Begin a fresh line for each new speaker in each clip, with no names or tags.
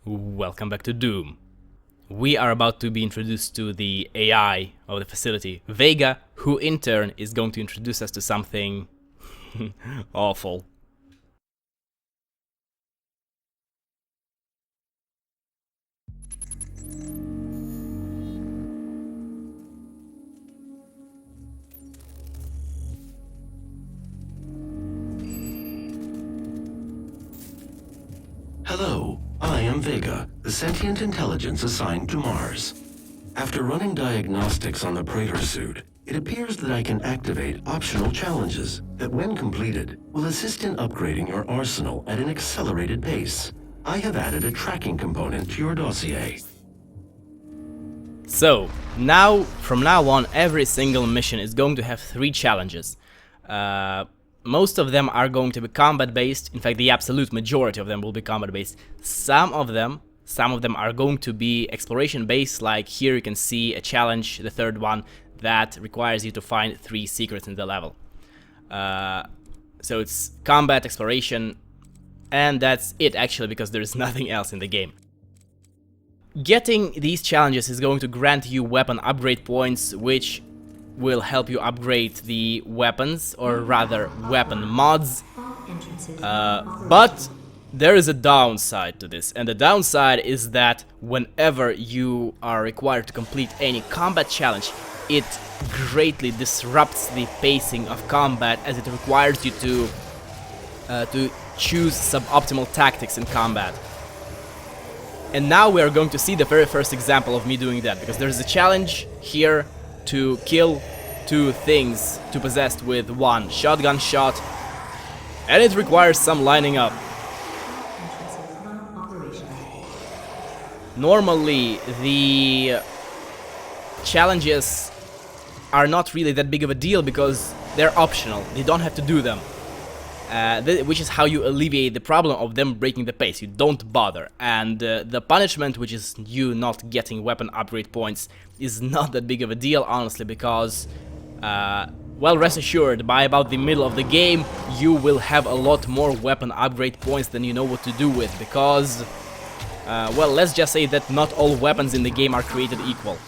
Welcome back to Doom. We are about to be introduced to the AI of the facility, Vega, who in turn is going to introduce us to something awful.
Hello, I am Vega, the sentient intelligence assigned to Mars. After running diagnostics on the Praetor suit, it appears that I can activate optional challenges that, when completed, will assist in upgrading your arsenal at an accelerated pace. I have added a tracking component to your dossier.
So, from now on, every single mission is going to have 3 challenges. Most of them are going to be combat-based. In fact, the absolute majority of them will be combat-based. Some of them are going to be exploration-based, like here you can see a challenge, the third one, that requires you to find 3 secrets in the level. So it's combat, exploration, and that's it actually, because there's nothing else in the game. Getting these challenges is going to grant you weapon upgrade points, which will help you upgrade the weapons, or rather weapon mods. But there is a downside to this, and the downside is that whenever you are required to complete any combat challenge, it greatly disrupts the pacing of combat, as it requires you to choose suboptimal tactics in combat. And now we are going to see the very first example of me doing that, because there's a challenge here to kill 2 things to possess with 1 shotgun shot, and it requires some lining up. Normally the challenges are not really that big of a deal because they're optional, you don't have to do them. Which is how you alleviate the problem of them breaking the pace. You don't bother, and the punishment, which is you not getting weapon upgrade points, is not that big of a deal, honestly, because well, rest assured, by about the middle of the game you will have a lot more weapon upgrade points than you know what to do with, because well, let's just say that not all weapons in the game are created equal.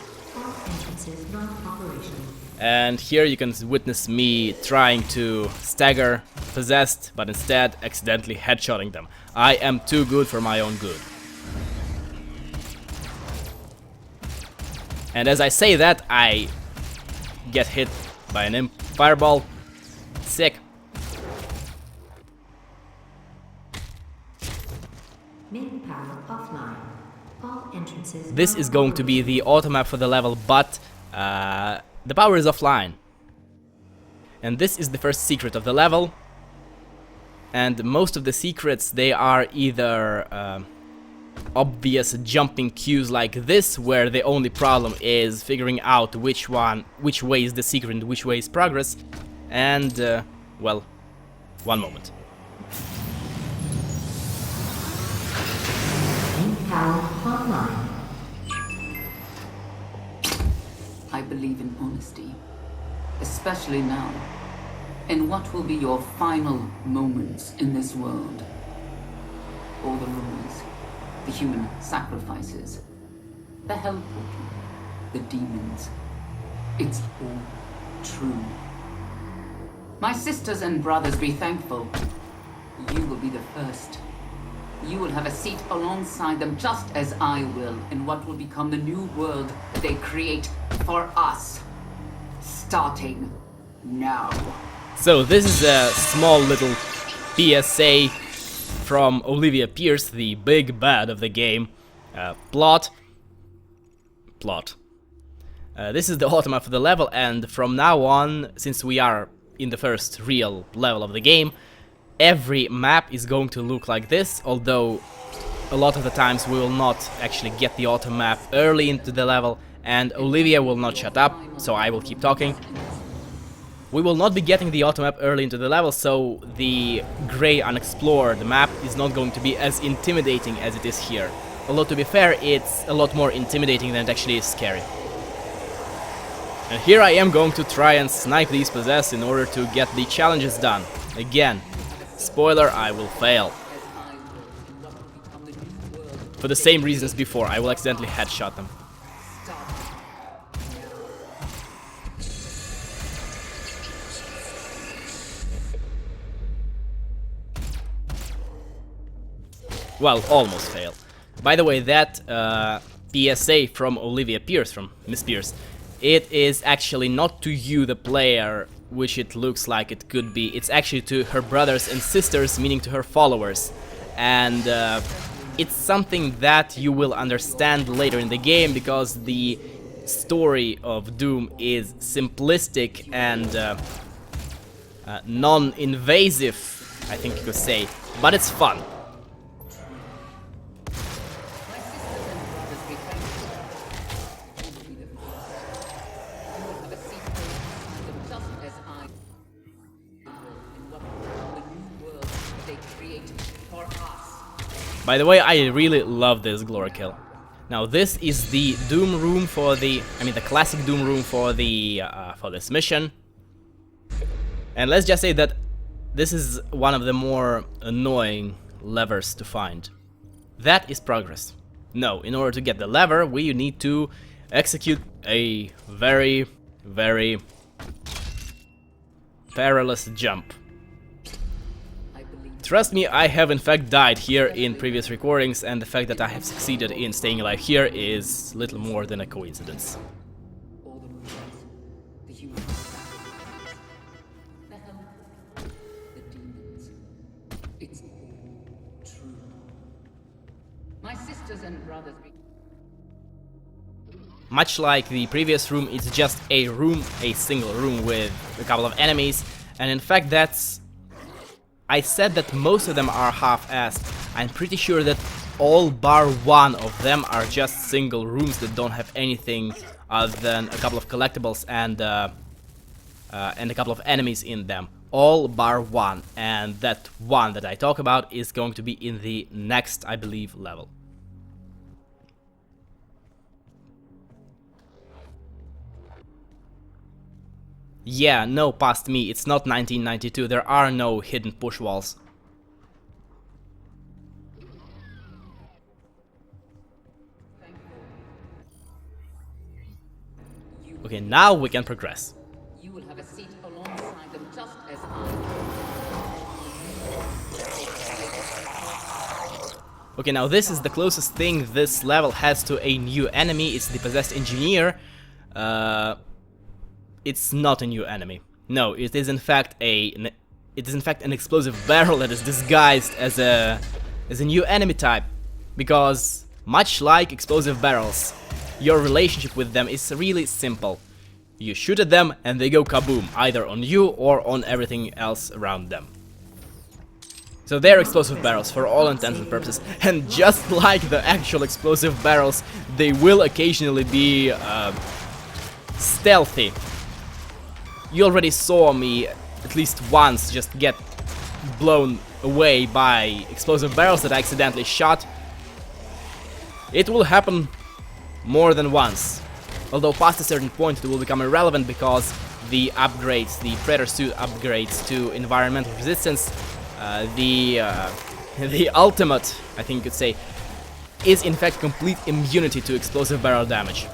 And here you can witness me trying to stagger possessed, but instead accidentally headshotting them. I am too good for my own good. And as I say that, I get hit by an imp fireball. Sick.
Main power offline. All entrances.
This is going to be the automap for the level, but the power is offline. And this is the first secret of the level. And most of the secrets, they are either obvious jumping cues like this, where the only problem is figuring out which way is the secret and which way is progress. And, well, one moment.
Main power online.
I believe in honesty, especially now, in what will be your final moments in this world. All the rumors, the human sacrifices, the hell portal, the demons, it's all true. My sisters and brothers, be thankful. You will be the first. You will have a seat alongside them, just as I will, in what will become the new world that they create for us. Starting now.
So this is a small little PSA from Olivia Pierce, the big bad of the game. Plot. This is the automap for the level, and from now on, since we are in the first real level of the game, every map is going to look like this, although a lot of the times we will not actually get the auto map early into the level, and Olivia will not shut up, so I will keep talking. We will not be getting the auto map early into the level, so the gray unexplored map is not going to be as intimidating as it is here. Although, to be fair, it's a lot more intimidating than it actually is scary. And here I am going to try and snipe these possessed in order to get the challenges done. Again, spoiler, I will fail.
As I will, in what will become the new world
for the same reasons before. I will accidentally headshot them. Well, almost failed. By the way, that PSA from Olivia Pierce, from Miss Pierce, it is actually not to you, the player, which it looks like it could be. It's actually to her brothers and sisters, meaning to her followers. And it's something that you will understand later in the game, because the story of Doom is simplistic and non-invasive, I think you could say, but it's fun. By the way, I really love this glory kill. Now this is the Doom room for the, the classic Doom room for this mission. And let's just say that this is one of the more annoying levers to find. That is progress. No, in order to get the lever, we need to execute a very, very perilous jump. Trust me, I have in fact died here in previous recordings, and the fact that I have succeeded in staying alive here is little more than a coincidence. Much like the previous room, it's just a room, a single room with a couple of enemies, and in fact that's... I said that most of them are half-assed. I'm pretty sure that all bar one of them are just single rooms that don't have anything other than a couple of collectibles and a couple of enemies in them. All bar one, and that one that I talk about is going to be in the next, I believe, level. Yeah, no, past me, it's not 1992, there are no hidden push walls. Okay, now we can progress.
You will have a seat alongside them just as I.
Okay, now this is the closest thing this level has to a new enemy. It's the Possessed Engineer. It's not a new enemy. No, it is in fact an explosive barrel that is disguised as a new enemy type. Because much like explosive barrels, your relationship with them is really simple. You shoot at them and they go kaboom, either on you or on everything else around them. So they're explosive barrels for all intents and purposes, and just like the actual explosive barrels, they will occasionally be stealthy. You already saw me at least once just get blown away by explosive barrels that I accidentally shot. It will happen more than once, although past a certain point it will become irrelevant because the upgrades, the Predator suit upgrades to environmental resistance, the ultimate, I think you could say, is in fact complete immunity to explosive barrel damage.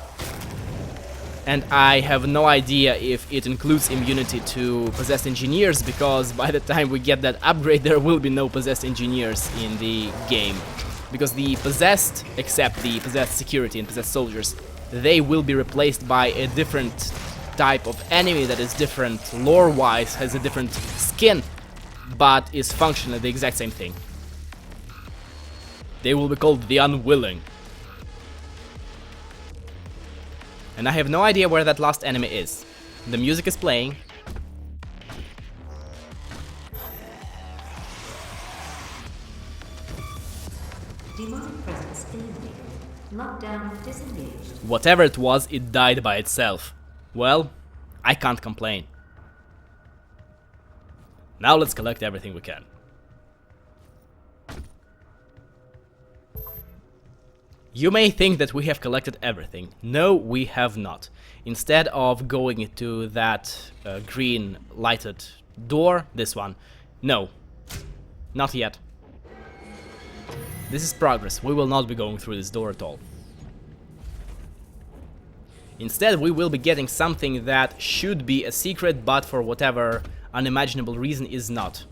And I have no idea if it includes immunity to Possessed Engineers, because by the time we get that upgrade there will be no Possessed Engineers in the game. Because the Possessed, except the Possessed Security and Possessed Soldiers, they will be replaced by a different type of enemy that is different lore-wise, has a different skin, but is functionally the exact same thing. They will be called the Unwilling. And I have no idea where that last enemy is. The music is playing.
Demonic presence eliminated. Lockdown disengaged.
Whatever it was, it died by itself. Well, I can't complain. Now let's collect everything we can. You may think that we have collected everything. No, we have not. Instead of going into that green lighted door, this one, no, not yet. This is progress. We will not be going through this door at all. Instead, we will be getting something that should be a secret, but for whatever unimaginable reason is not.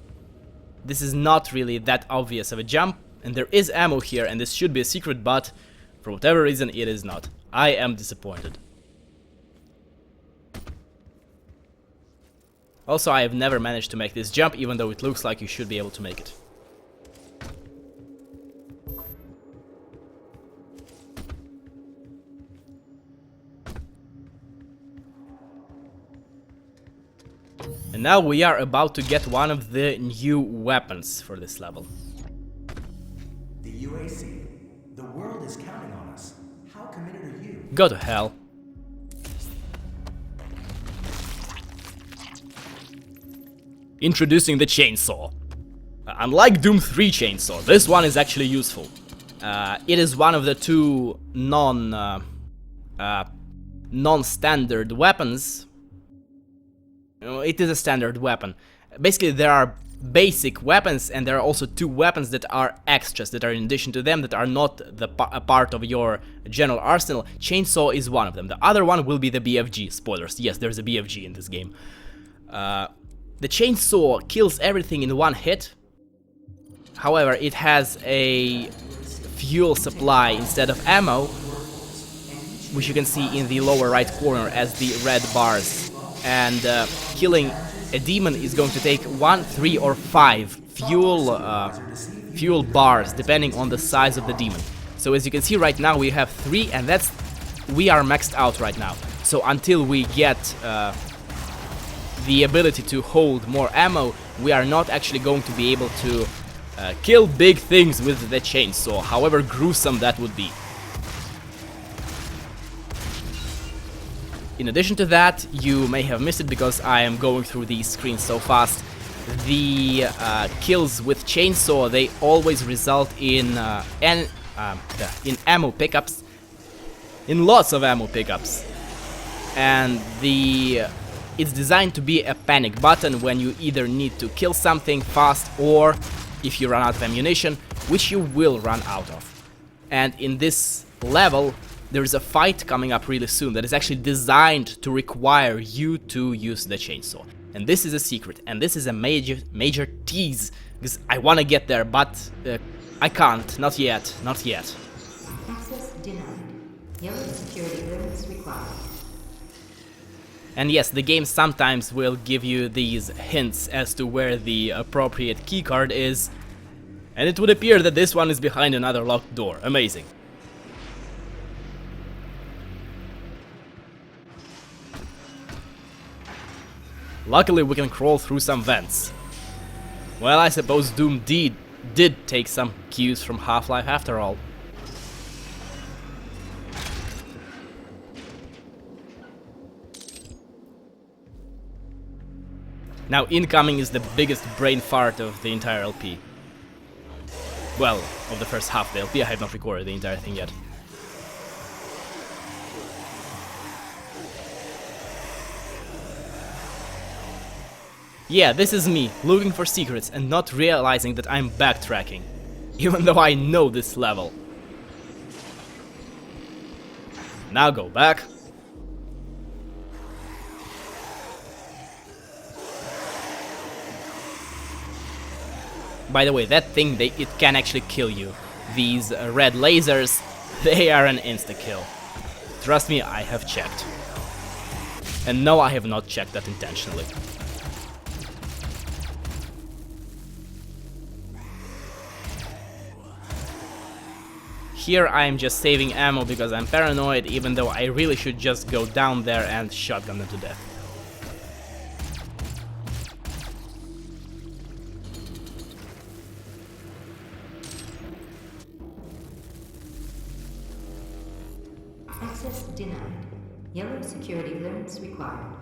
This is not really that obvious of a jump, and there is ammo here, and this should be a secret, but for whatever reason it is not. I am disappointed. Also, I have never managed to make this jump, even though it looks like you should be able to make it. And now we are about to get one of the new weapons for this level.
The UAC. The world is counting on us. How committed are you?
Go to hell. Introducing the chainsaw. Unlike Doom 3 chainsaw, this one is actually useful. It is one of the two non-standard weapons. It is a standard weapon. Basically, there are basic weapons, and there are also two weapons that are extras, that are in addition to them, that are not a part of your general arsenal. Chainsaw is one of them. The other one will be the BFG. Spoilers, yes, there's a BFG in this game. The chainsaw kills everything in one hit. However, it has a fuel supply instead of ammo, which you can see in the lower right corner as the red bars. And killing a demon is going to take 1, 3, or 5 fuel bars, depending on the size of the demon. So as you can see right now, we have 3, and we are maxed out right now. So until we get the ability to hold more ammo, we are not actually going to be able to kill big things with the chainsaw, however gruesome that would be. In addition to that, you may have missed it because I am going through these screens so fast. The kills with chainsaw, they always result in ammo pickups, in lots of ammo pickups, and it's designed to be a panic button when you either need to kill something fast or if you run out of ammunition, which you will run out of. And in this level, there is a fight coming up really soon that is actually designed to require you to use the chainsaw. And this is a secret, and this is a major tease, because I want to get there, but I can't, not yet, not yet.
Access denied. Yellow security clearance required.
And yes, the game sometimes will give you these hints as to where the appropriate keycard is, and it would appear that this one is behind another locked door. Amazing. Luckily, we can crawl through some vents. Well, I suppose Doom did take some cues from Half-Life after all. Now, incoming is the biggest brain fart of the entire LP. Well, of the first half of the LP. I have not recorded the entire thing yet. Yeah, this is me, looking for secrets and not realizing that I'm backtracking, even though I know this level. Now go back. By the way, that thing, it can actually kill you. These red lasers, they are an insta-kill. Trust me, I have checked. And no, I have not checked that intentionally. Here I am just saving ammo because I'm paranoid, even though I really should just go down there and shotgun them to death.
Access denied. Yellow security clearance required.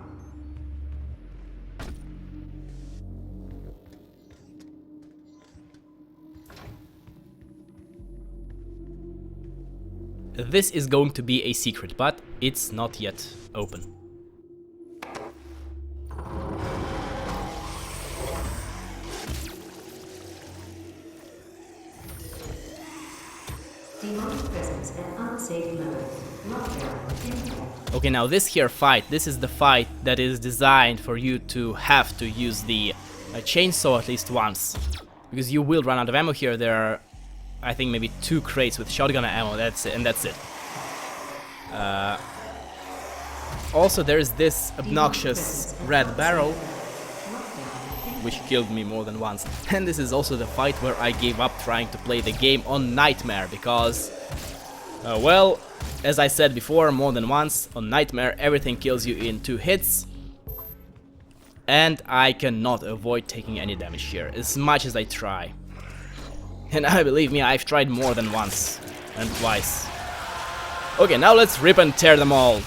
This is going to be a secret, but it's not yet open.
presence at unsafe levels. Lockdown in effect.
Okay, now this here fight, this is the fight that is designed for you to have to use the chainsaw at least once. Because you will run out of ammo here. There are, I think, maybe 2 crates with shotgun ammo, that's it, and that's it. Also, there's this obnoxious red barrel, which killed me more than once. And this is also the fight where I gave up trying to play the game on Nightmare, because, well, as I said before more than once, on Nightmare everything kills you in 2 hits. And I cannot avoid taking any damage here, as much as I try. And believe me, I've tried more than once and twice. Okay, now let's rip and tear them all.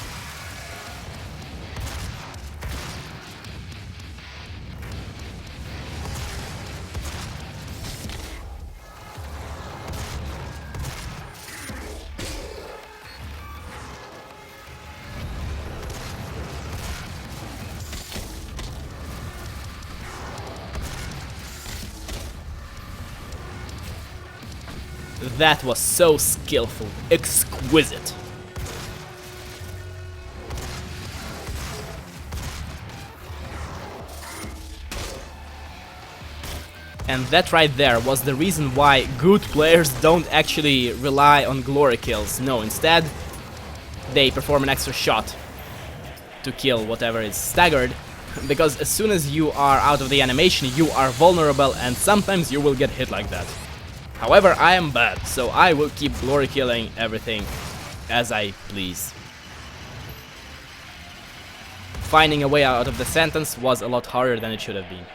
That was so skillful, exquisite. And that right there was the reason why good players don't actually rely on glory kills. No, instead they perform an extra shot to kill whatever is staggered, because as soon as you are out of the animation you are vulnerable and sometimes you will get hit like that. However, I am bad, so I will keep glory killing everything as I please. Finding a way out of the sentence was a lot harder than it should have been.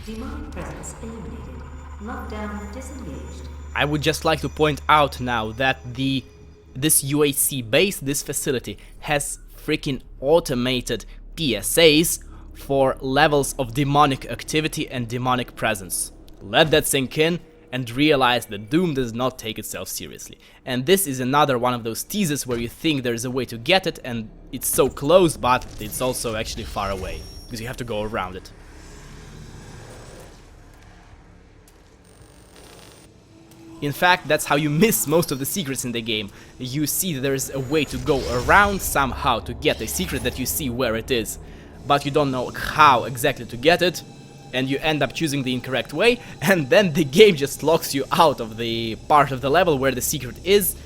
Demonic presence eliminated. Lockdown disengaged.
I would just like to point out now that this UAC base, this facility, has freaking automated PSAs for levels of demonic activity and demonic presence. Let that sink in and realize that Doom does not take itself seriously. And this is another one of those teases where you think there's a way to get it and it's so close, but it's also actually far away, because you have to go around it. In fact, that's how you miss most of the secrets in the game. You see that there's a way to go around somehow to get a secret that you see where it is, but you don't know how exactly to get it, and you end up choosing the incorrect way, and then the game just locks you out of the part of the level where the secret is,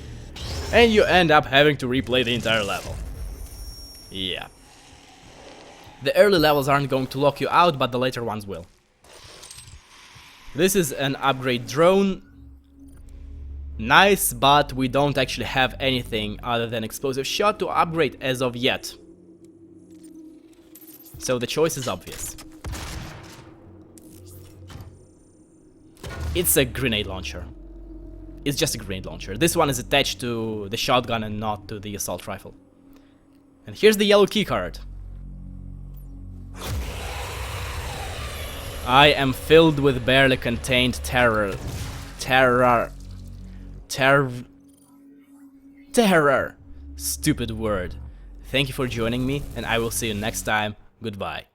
and you end up having to replay the entire level. Yeah. The early levels aren't going to lock you out, but the later ones will. This is an upgrade drone. Nice, but we don't actually have anything other than explosive shot to upgrade as of yet. So the choice is obvious. It's a grenade launcher. It's just a grenade launcher. This one is attached to the shotgun and not to the assault rifle. And here's the yellow keycard. I am filled with barely contained terror. Terror. Stupid word. Thank you for joining me, and I will see you next time. Goodbye.